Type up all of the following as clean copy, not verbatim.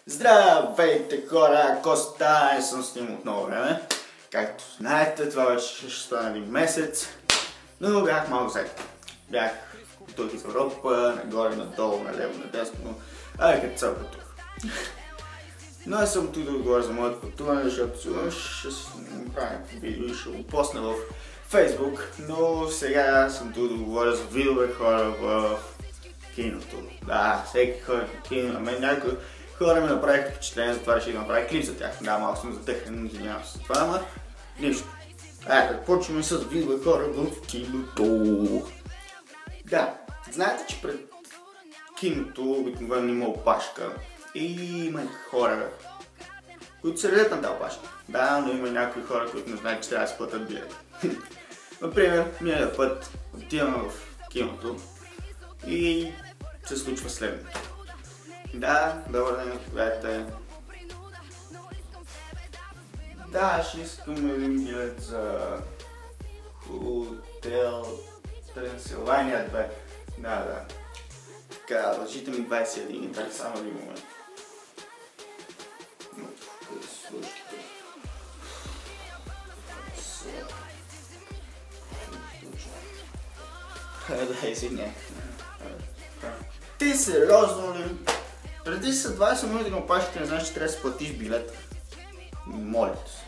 Здравейте хора, Коста, съм с ним отново време. Както знаете, това вече ще стане един месец, но бях малко зает. Бях тук из Европа, нагоре, надолу, налево, надесно, като цял тук. Но аз съм тук да отговоря за моето пътуване, защото ще направя някакво видео и ще го посна в Facebook, но сега съм тук да говоря за видове хора в киното. Да, всеки хора в кино, на мен някои хора ми направиха впечатление, затова реших да направя клип за тях. Да, малко съм затъхнен, извинявам се за това, ама нищо. Почваме с видове хора в киното. Да, знаете, че пред киното обикновено има опашка и има хора, които се редят на тази опашка. Да, но има някои хора, които не знаят, че трябва да си платят билет. Например, миналия път отиваме в киното и се случва следното. Да, добър ден, заповядайте. Да, ще искам един билет за хотел Трансилвания 2. Да. Така, дължите ми 21, дали само един момент. Да, извиня. Ти сериозно ли? Преди са 20 минути на опашките, не знаеш, че трябва да си платиш билет. Моля се.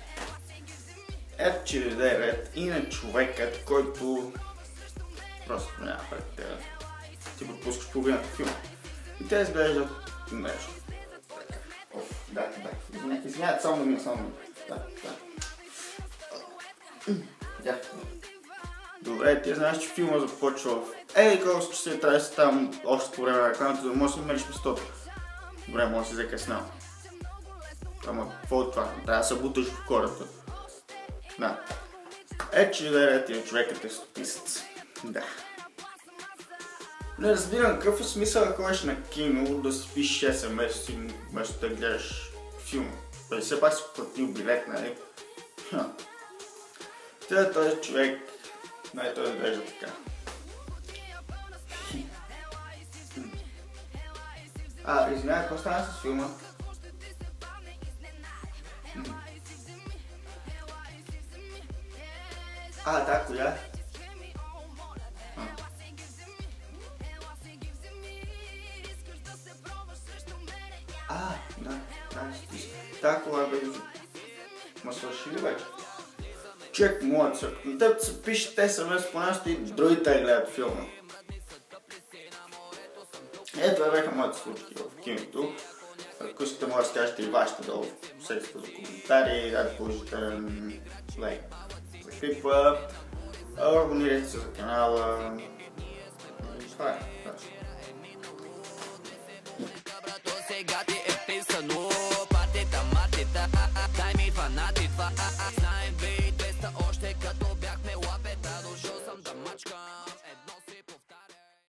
Ето, че даде ред и на човекът, който просто няма пред тебе. Ти пропускаш половината филма. И те изглеждат нещо. Да. Извинявайте, само да мина. Да. Добре, ти знаеш, че филма започва в колко часа трябва да си там още по време на рекламата, за да може да си мериш местото. Добре, може да си закъснял. Ама, какво е това? Трябва да се буташ в хората. Да. Ето, че да е тия човекът е стописец. Да. Не разбирам какъв е смисъл да ходиш на кино, да си пишеш SMS и вместо да гледаш филм. Той все пак си платил билет, нали? Този човек, той изглежда така. Извинявай, какво стана с филма? Да, коя? Да. Та кола бе. Ма свърши ли вече? Чек моят сък. На теб се пишете SMS по нас и другите гледат филма. Това бяха моите случки в киното. Ако искате, може да скажете и вашите долу в секцията за коментари, да положите лайк за клипа, абонирайте се за канала. Това е.